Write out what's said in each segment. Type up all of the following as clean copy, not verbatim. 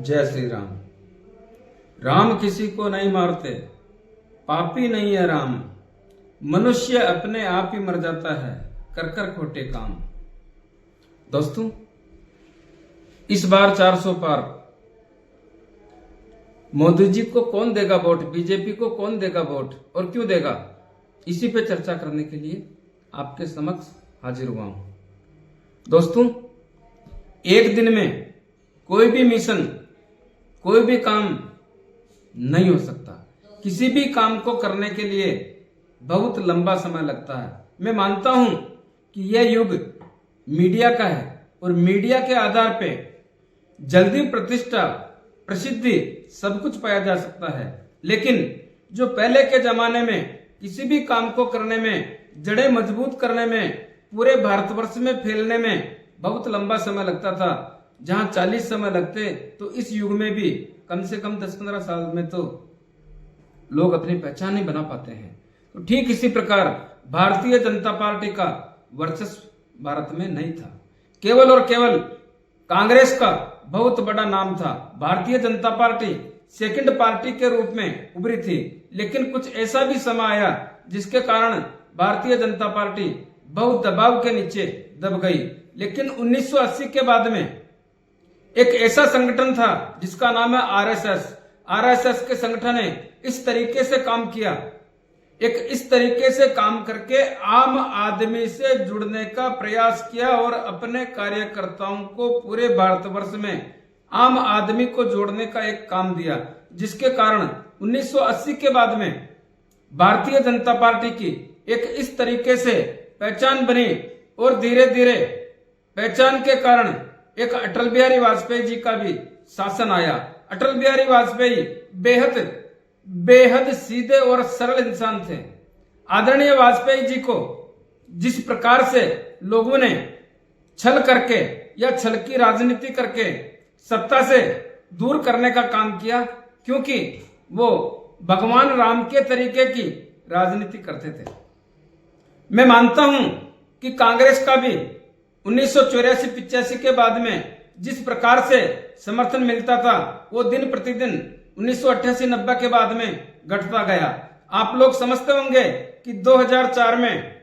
जय श्री राम। राम किसी को नहीं मारते, पापी नहीं है राम। मनुष्य अपने आप ही मर जाता है कर कर खोटे काम। दोस्तों, इस बार 400 पार। मोदी जी को कौन देगा वोट, बीजेपी को कौन देगा वोट और क्यों देगा, इसी पे चर्चा करने के लिए आपके समक्ष हाजिर हुआ हूं। दोस्तों, एक दिन में कोई भी मिशन, कोई भी काम नहीं हो सकता। किसी भी काम को करने के लिए बहुत लंबा समय लगता है। मैं मानता हूं कि यह युग मीडिया का है और मीडिया के आधार पे जल्दी प्रतिष्ठा, प्रसिद्धि सब कुछ पाया जा सकता है। लेकिन जो पहले के जमाने में किसी भी काम को करने में, जड़ें मजबूत करने में, पूरे भारतवर्ष में फैलने में बहुत लंबा समय लगता था, जहां 40 समय लगते, तो इस युग में भी कम से कम 10-15 साल में तो लोग अपनी पहचान ही बना पाते हैं। तो ठीक इसी प्रकार भारतीय जनता पार्टी का वर्चस्व भारत में नहीं था। केवल और केवल कांग्रेस का बहुत बड़ा नाम था। Bharatiya Janata party second party के रूप में उभरी थी। लेकिन कुछ ऐसा भी समय आया जिसके कारण भारतीय जनता पार्टी बहुत दबाव के नीचे दब गई। लेकिन 1980 के बाद में एक ऐसा संगठन था जिसका नाम है आरएसएस। आरएसएस के संगठन ने इस तरीके से काम किया, इस तरीके से काम करके आम आदमी से जुड़ने का प्रयास किया और अपने कार्यकर्ताओं को पूरे भारतवर्ष में आम आदमी को जोड़ने का एक काम दिया, जिसके कारण 1980 के बाद में भारतीय जनता पार्टी की एक इस तरीके से पहचान बनी और धीरे धीरे पहचान के कारण एक अटल बिहारी वाजपेयी जी का भी शासन आया। अटल बिहारी वाजपेयी बेहद सीधे और सरल इंसान थे। आदरणीय वाजपेयी जी को जिस प्रकार से लोगों ने छल करके या छल की राजनीति करके सत्ता से दूर करने का काम किया, क्योंकि वो भगवान राम के तरीके की राजनीति करते थे। मैं मानता हूं कि कांग्रेस का भी 1984-85 के बाद में जिस प्रकार से समर्थन मिलता था, वो दिन प्रतिदिन 1988-90 के बाद में घटता गया। आप लोग समझते होंगे कि 2004 में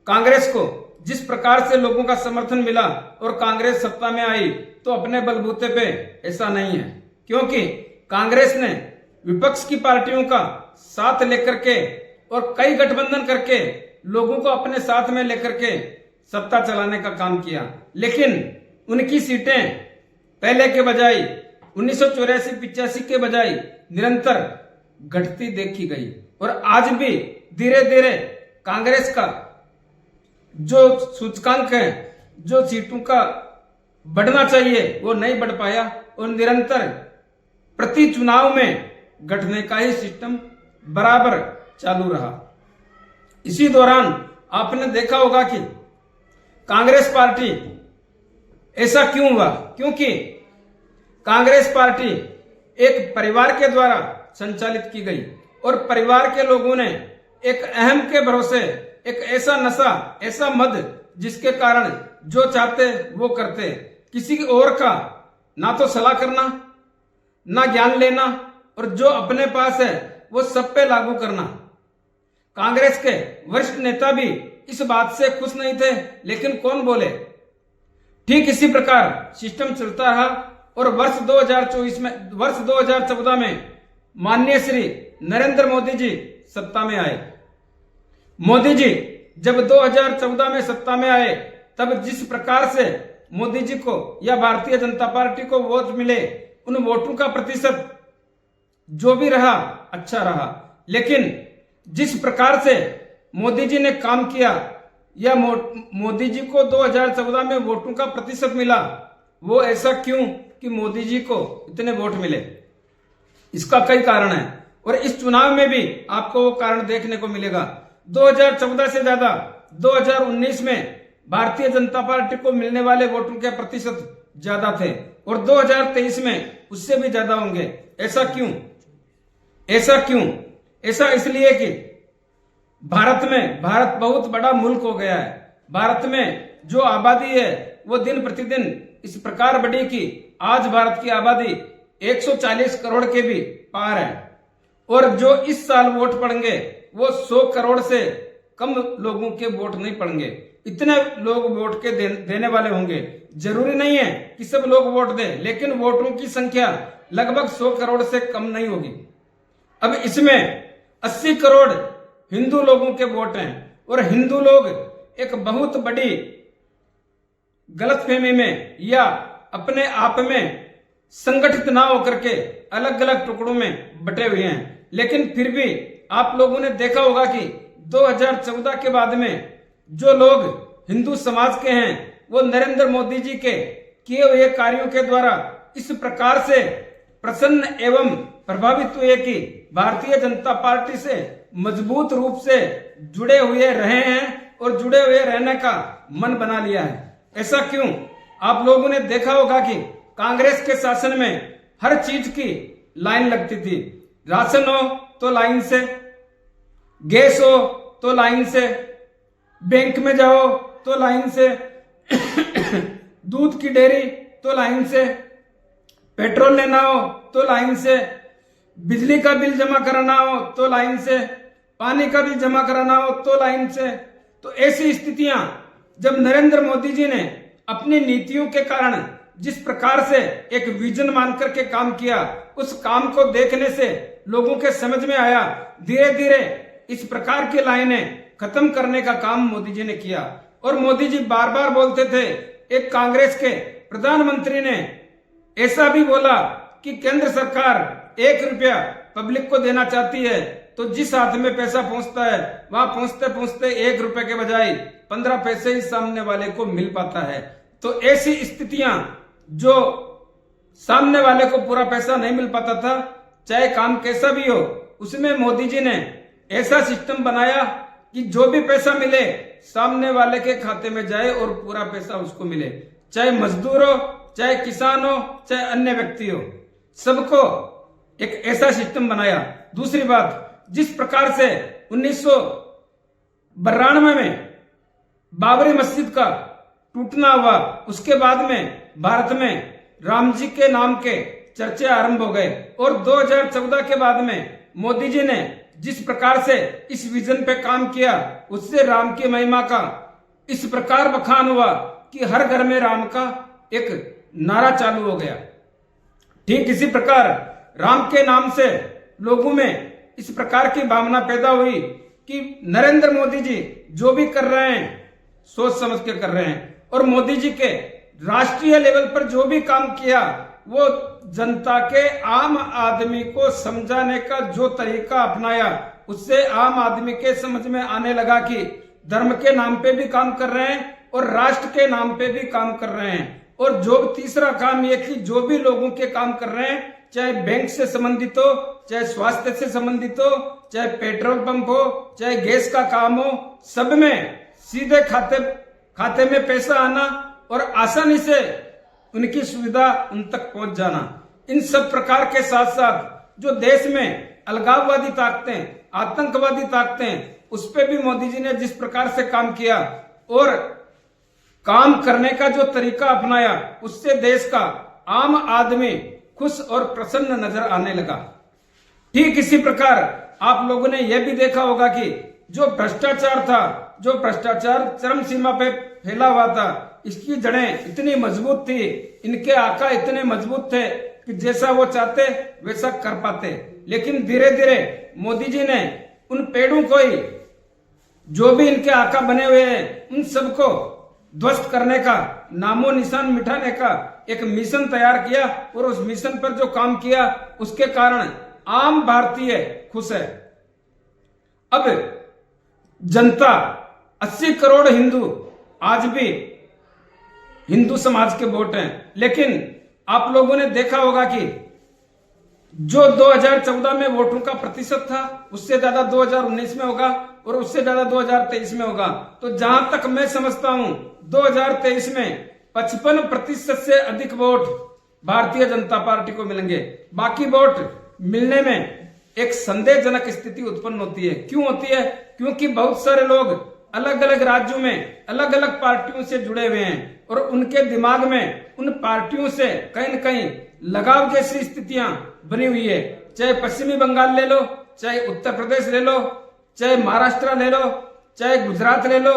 कांग्रेस को जिस प्रकार से लोगों का समर्थन मिला और कांग्रेस सत्ता में आई, तो अपने बलबूते पे ऐसा नहीं है, क्योंकि कांग्रेस ने विपक्ष की पार्टियों का साथ लेकर के और कई गठबंधन करके लोगों को अपने साथ में लेकर के सत्ता चलाने का काम किया। लेकिन उनकी सीटें पहले के बजाय 1984-85 के बजाय निरंतर घटती देखी गई और आज भी धीरे धीरे कांग्रेस का जो सूचकांक है, जो सीटों का बढ़ना चाहिए, वो नहीं बढ़ पाया और निरंतर प्रति चुनाव में घटने का ही सिस्टम बराबर चालू रहा। इसी दौरान आपने देखा होगा कि कांग्रेस पार्टी ऐसा क्यों हुआ, क्योंकि कांग्रेस पार्टी एक परिवार के द्वारा संचालित की गई और परिवार के लोगों ने एक अहम के भरोसे एक ऐसा नशा, ऐसा मद, जिसके कारण जो चाहते वो करते, किसी और का ना तो सलाह करना, ना ज्ञान लेना, और जो अपने पास है वो सब पे लागू करना। कांग्रेस के वरिष्ठ नेता भी इस बात से खुश नहीं थे, लेकिन कौन बोले। ठीक इसी प्रकार सिस्टम चलता रहा और वर्ष 2014 में माननीय श्री नरेंद्र मोदी जी सत्ता में आए। मोदी जी जब 2014 में सत्ता में आए, तब जिस प्रकार से मोदी जी को या भारतीय जनता पार्टी को वोट मिले, उन वोटों का प्रतिशत जो भी रहा अच्छा रहा। लेकिन जिस प्रकार से मोदी जी ने काम किया या मोदी जी को 2014 में वोटों का प्रतिशत मिला, वो ऐसा क्यों कि मोदी जी को इतने वोट मिले, इसका कई कारण है और इस चुनाव में भी आपको वो कारण देखने को मिलेगा। 2014 से ज्यादा 2019 में भारतीय जनता पार्टी को मिलने वाले वोटों के प्रतिशत ज्यादा थे और 2023 में उससे भी ज्यादा होंगे। ऐसा क्यों? ऐसा इसलिए कि भारत बहुत बड़ा मुल्क हो गया है। भारत में जो आबादी है वो दिन प्रतिदिन इस प्रकार बढ़ी कि आज भारत की आबादी 140 करोड़ के भी पार है, और जो इस साल वोट पड़ेंगे वो 100 करोड़ से कम लोगों के वोट नहीं पड़ेंगे। इतने लोग वोट के देने वाले होंगे। जरूरी नहीं है कि सब लोग वोट दें, लेकिन वोटों की संख्या लगभग 100 करोड़ से कम नहीं होगी। अब इसमें 80 करोड़ हिंदू लोगों के वोट हैं, और हिंदू लोग एक बहुत बड़ी गलतफहमी में या अपने आप में संगठित ना होकर के अलग अलग टुकड़ों में बटे हुए हैं। लेकिन फिर भी आप लोगों ने देखा होगा कि 2014 के बाद में जो लोग हिंदू समाज के हैं वो नरेंद्र मोदी जी के किए हुए कार्यों के द्वारा इस प्रकार से प्रसन्न एवं प्रभावित हुए कि भारतीय जनता पार्टी से मजबूत रूप से जुड़े हुए रहे हैं और जुड़े हुए रहने का मन बना लिया है। ऐसा क्यों? आप लोगों ने देखा होगा कि कांग्रेस के शासन में हर चीज की लाइन लगती थी। राशन हो तो लाइन से, गैस हो तो लाइन से, बैंक में जाओ तो लाइन से, दूध की डेयरी तो लाइन से, पेट्रोल लेना हो तो लाइन से, बिजली का बिल जमा कराना हो तो लाइन से, पानी का बिल जमा कराना हो तो लाइन से। तो ऐसी स्थितियां जब नरेंद्र मोदी जी ने अपनी नीतियों के कारण जिस प्रकार से एक विजन मानकर के काम किया, उस काम को देखने से लोगों के समझ में आया, धीरे धीरे इस प्रकार की लाइनें खत्म करने का काम मोदी जी ने किया। और मोदी जी बार बार बोलते थे, एक कांग्रेस के प्रधानमंत्री ने ऐसा भी बोला कि केंद्र सरकार 1 रुपया पब्लिक को देना चाहती है तो जिस हाथ में पैसा पहुंचता है वहां पहुंचते पहुंचते 1 रुपए के बजाय 15 पैसे ही सामने वाले को मिल पाता है। तो ऐसी स्थितियां जो सामने वाले को पूरा पैसा नहीं मिल पाता था, चाहे काम कैसा भी हो, उसमें मोदी जी ने ऐसा सिस्टम बनाया कि जो भी पैसा मिले सामने वाले के खाते में जाए और पूरा पैसा उसको मिले, चाहे मजदूर हो, चाहे किसान हो, चाहे अन्य व्यक्ति हो, सबको एक ऐसा सिस्टम बनाया। दूसरी बात, जिस प्रकार से 1992 में बाबरी मस्जिद का टूटना हुआ, उसके बाद में भारत में राम जी के नाम के चर्चे आरंभ हो गए, और 2014 के बाद में मोदी जी ने जिस प्रकार से इस विजन पे काम किया, उससे राम की महिमा का इस प्रकार बखान हुआ कि हर घर में राम का एक नारा चालू हो गया। ठीक इसी प्रकार राम के नाम से लोगों में इस प्रकार की भावना पैदा हुई कि नरेंद्र मोदी जी जो भी कर रहे हैं सोच समझ के कर रहे हैं, और मोदी जी के राष्ट्रीय लेवल पर जो भी काम किया वो जनता के आम आदमी को समझाने का जो तरीका अपनाया, उससे आम आदमी के समझ में आने लगा कि धर्म के नाम पे भी काम कर रहे हैं और राष्ट्र के नाम पे भी काम कर रहे हैं। और जो तीसरा काम ये कि जो भी लोगों के काम कर रहे हैं, चाहे बैंक से संबंधित हो, चाहे स्वास्थ्य से संबंधित हो, चाहे पेट्रोल पंप हो, चाहे गैस का काम हो, सब में सीधे खाते में पैसा आना और आसानी से उनकी सुविधा उन तक पहुंच जाना। इन सब प्रकार के साथ साथ जो देश में अलगाववादी ताकतें, आतंकवादी ताकतें, उस पर भी मोदी जी ने जिस प्रकार से काम किया और काम करने का जो तरीका अपनाया, उससे देश का आम आदमी खुश और प्रसन्न नजर आने लगा। ठीक इसी प्रकार आप लोगों ने यह भी देखा होगा कि जो भ्रष्टाचार था, जो भ्रष्टाचार चरम सीमा पे फैला हुआ था, इसकी जड़ें इतनी मजबूत थी, इनके आका इतने मजबूत थे कि जैसा वो चाहते वैसा कर पाते। लेकिन धीरे धीरे मोदी जी ने उन पेड़ों को ही, जो भी इनके आका बने हुए हैं, उन सबको ध्वस्त करने का, नामो निशान मिटाने का एक मिशन तैयार किया, और उस मिशन पर जो काम किया उसके कारण आम भारतीय खुश है। अब जनता 80 करोड़ हिंदू आज भी हिंदू समाज के वोट हैं, लेकिन आप लोगों ने देखा होगा कि जो 2014 में वोटों का प्रतिशत था उससे ज्यादा 2019 में होगा और उससे ज्यादा 2023 में होगा। तो जहां तक मैं समझता हूं 2023 में 55% से अधिक वोट भारतीय जनता पार्टी को मिलेंगे। बाकी वोट मिलने में एक संदेहजनक स्थिति उत्पन्न होती है। क्यों होती है? क्योंकि बहुत सारे लोग अलग अलग राज्यों में अलग अलग पार्टियों से जुड़े हुए हैं और उनके दिमाग में उन पार्टियों से कहीं न कहीं लगाव जैसी स्थितियां बनी हुई है। चाहे पश्चिमी बंगाल ले लो, चाहे उत्तर प्रदेश ले लो, चाहे महाराष्ट्र ले लो, चाहे गुजरात ले लो,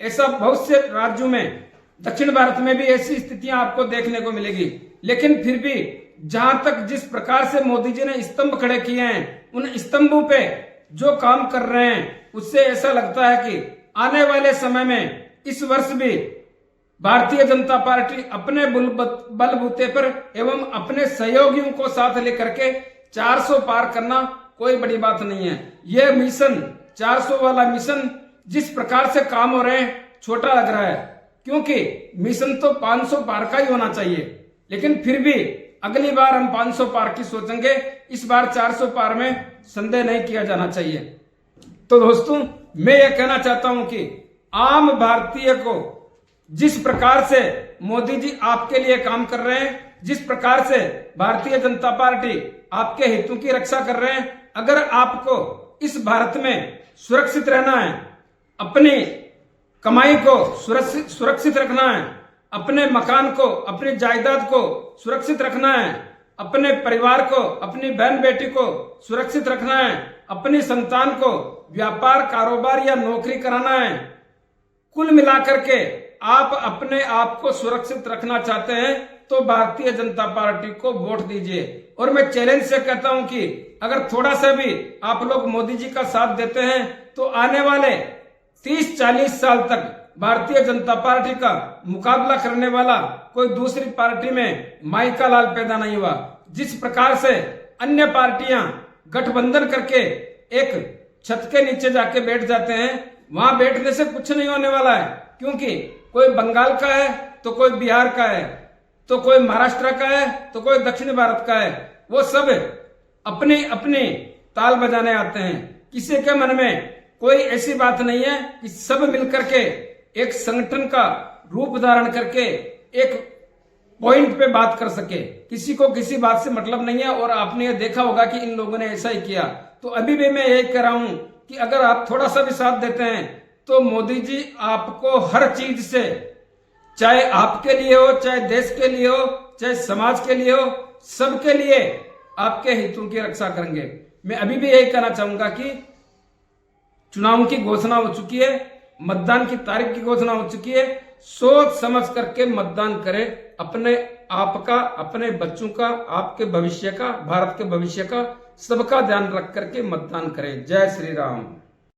ऐसा बहुत से राज्यों में, दक्षिण भारत में भी ऐसी स्थितियां आपको देखने को मिलेगी। लेकिन फिर भी जहां तक जिस प्रकार से मोदी जी ने स्तंभ खड़े किए हैं, उन स्तंभों पे जो काम कर रहे हैं, उससे ऐसा लगता है कि आने वाले समय में इस वर्ष भी भारतीय जनता पार्टी अपने बलबूते पर एवं अपने सहयोगियों को साथ लेकर के 400 पार करना कोई बड़ी बात नहीं है। यह मिशन 400 वाला मिशन जिस प्रकार से काम हो रहे हैं, छोटा लग रहा है, क्योंकि मिशन तो 500 पार का ही होना चाहिए। लेकिन फिर भी अगली बार हम 500 पार की सोचेंगे, इस बार 400 पार में संदेह नहीं किया जाना चाहिए। तो दोस्तों, मैं ये कहना चाहता हूं कि आम भारतीय को जिस प्रकार से मोदी जी आपके लिए काम कर रहे हैं, जिस प्रकार से भारतीय जनता पार्टी आपके हितों की रक्षा कर रहे हैं, अगर आपको इस भारत में सुरक्षित रहना है, अपनी कमाई को सुरक्षित रखना है, अपने मकान को, अपनी जायदाद को सुरक्षित रखना है, अपने परिवार को, अपनी बहन बेटी को सुरक्षित रखना है, अपनी संतान को व्यापार कारोबार या नौकरी कराना है, कुल मिलाकर के आप अपने आप को सुरक्षित रखना चाहते हैं, तो भारतीय जनता पार्टी को वोट दीजिए। और मैं चैलेंज से कहता हूं कि अगर थोड़ा सा भी आप लोग मोदी जी का साथ देते हैं, तो आने वाले 30-40 साल तक भारतीय जनता पार्टी का मुकाबला करने वाला कोई दूसरी पार्टी में माई का लाल पैदा नहीं हुआ। जिस प्रकार से अन्य पार्टियां गठबंधन करके एक छत के नीचे जाके बैठ जाते हैं, वहां बैठने से कुछ नहीं होने वाला है, क्योंकि कोई बंगाल का है तो कोई बिहार का है, तो कोई महाराष्ट्र का है, तो कोई दक्षिण भारत का है। वो सब अपनी अपनी ताल बजाने आते हैं। किसी के मन में कोई ऐसी बात नहीं है कि सब मिलकर के एक संगठन का रूप धारण करके एक पॉइंट पे बात कर सके। किसी को किसी बात से मतलब नहीं है, और आपने ये देखा होगा कि इन लोगों ने ऐसा ही किया। तो अभी भी मैं यही कह रहा हूं कि अगर आप थोड़ा सा भी साथ देते हैं, तो मोदी जी आपको हर चीज से, चाहे आपके लिए हो, चाहे देश के लिए हो, चाहे समाज के लिए हो, सबके लिए आपके हितों की रक्षा करेंगे। मैं अभी भी यही कहना चाहूंगा कि चुनाव की घोषणा हो चुकी है, मतदान की तारीख की घोषणा हो चुकी है। सोच समझ करके मतदान करें, अपने आप का, अपने बच्चों का, आपके भविष्य का, भारत के भविष्य का, सबका ध्यान रख करके मतदान करें। जय श्री राम।